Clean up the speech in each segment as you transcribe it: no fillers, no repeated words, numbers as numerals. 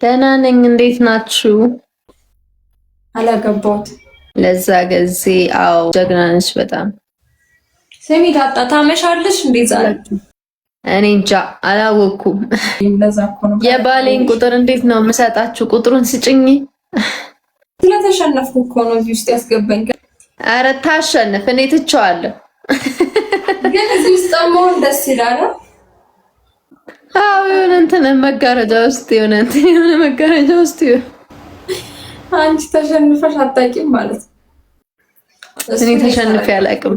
ደህና ነኝ። እንዴት ናችሁ? አላገባሁት ለዛ ጊዜ አዎ፣ ጀግና ነሽ በጣም። ስሚ ታጣ ታመሻለሽ እንዴ ዛሬ? እኔ እንጃ አላወኩም። ለዛ እኮ ነው የባሌን ቁጥር እንዴት ነው የምሰጣችሁ? ቁጥሩን ስጭኝ። ስለተሸነፍኩ እኮ ነው እዚህ ውስጥ ያስገባኝ። ኧረ ታሸንፍ፣ እኔ ትቼዋለሁ። ግን እዚህ ውስጥ መሆን ደስ ይላል። አዎ የሆነ እንትን መጋረጃ ውስጥ የሆነ መጋረጃ ውስጥ አንቺ ተሸንፈሽ አታውቂም ማለት ነው። እኔ ተሸንፌ አላውቅም።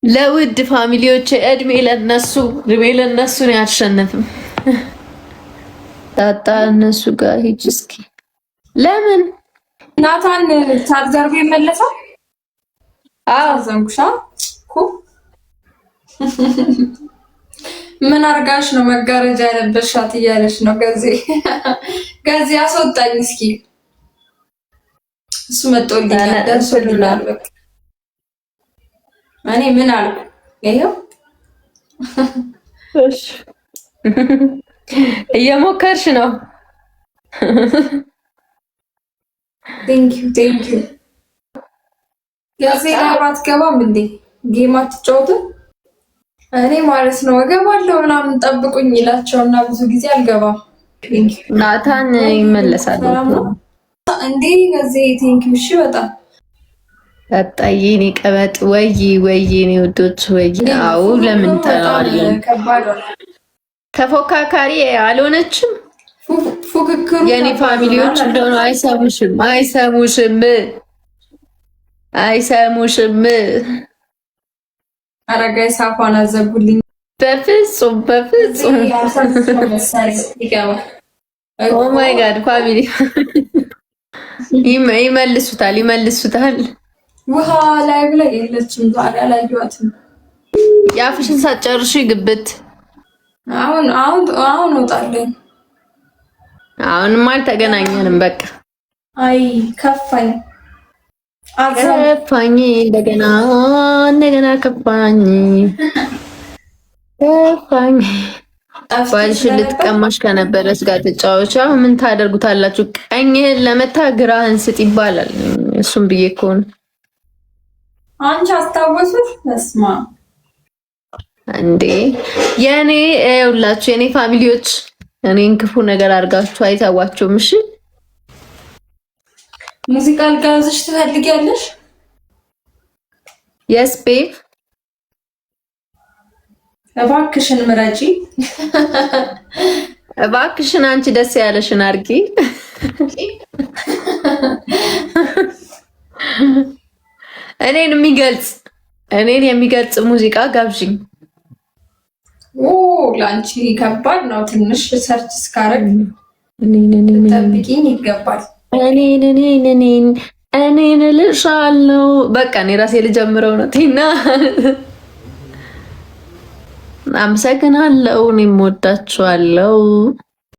ለውድ ፋሚሊዎች እድሜ ለነሱ ነው አልሸነፍም። ታጣ እነሱ ጋር ሂጅ እስኪ። ለምን ናታን ቻርጀር ቢመለሳል? አዎ ዘንጉሻ ኩ ምን አርጋሽ ነው መጋረጃ ያለበሻት እያለሽ ነው። ገዜ አስወጣኝ እስኪ። እሱ መጥቶልኛል ደርሶልኛል። በቃ እኔ ምን አልኩ? ይሄው እሺ እየሞከርሽ ነው። ቴንክ ዩ ገዜ አትገባም እንዴ? ጌም አትጫወትም? እኔ ማለት ነው እገባለሁ ምናምን ጠብቁኝ ይላቸውና ብዙ ጊዜ አልገባም። ናታን ይመለሳል እንዴ? ከዚህ ቴንኪው። እሺ በጣም አጣዬ እኔ ቀበጥ ወይ እኔ ውዶች ወይ። አዎ ለምን ተናዋለን? ተፎካካሪ አልሆነችም። ፉክክሩ የኔ ፋሚሊዎች እንደሆነ አይሰሙሽም። አረጋይ ሳፋን አዘጉልኝ። በፍጹም ኦ ማይ ጋድ ፋሚሊ ይመልሱታል። ውሃ ላይ ብላ የለችም ዛሬ አላየኋትም። የአፍሽን ሳትጨርሺ ግብት። አሁን ወጣለኝ። አሁንማ አልተገናኘንም በቃ። አይ ከፋኝ እንደገና ከፋኝ። ባልሽን ልትቀማሽ ከነበረች ጋር ተጫወቻ። ምን ታደርጉታላችሁ? ቀኝህን ለመታ ግራህን ስጥ ይባላል። እሱም ብዬ እኮ ነው። አንቺ አስታወሱት መስማ እንዴ የኔ ሁላችሁ የኔ ፋሚሊዎች እኔን ክፉ ነገር አድርጋችሁ አይታዋችሁም። እሺ ሙዚቃ ልጋብዝሽ ትፈልጊያለሽ? የስ ቤብ እባክሽን ምረጪ። እባክሽን አንቺ ደስ ያለሽን አድርጊ። እኔን የሚገልጽ ሙዚቃ ጋብዥኝ። ላንቺ ከባድ ነው። ትንሽ ሰርች እስካረግ ጠብቂኝ ይገባል። እኔን እልሻለሁ። በቃ እኔ ራሴ ልጀምረው ነው። ቲና አመሰግናለሁ። እኔም ወዳችኋለሁ።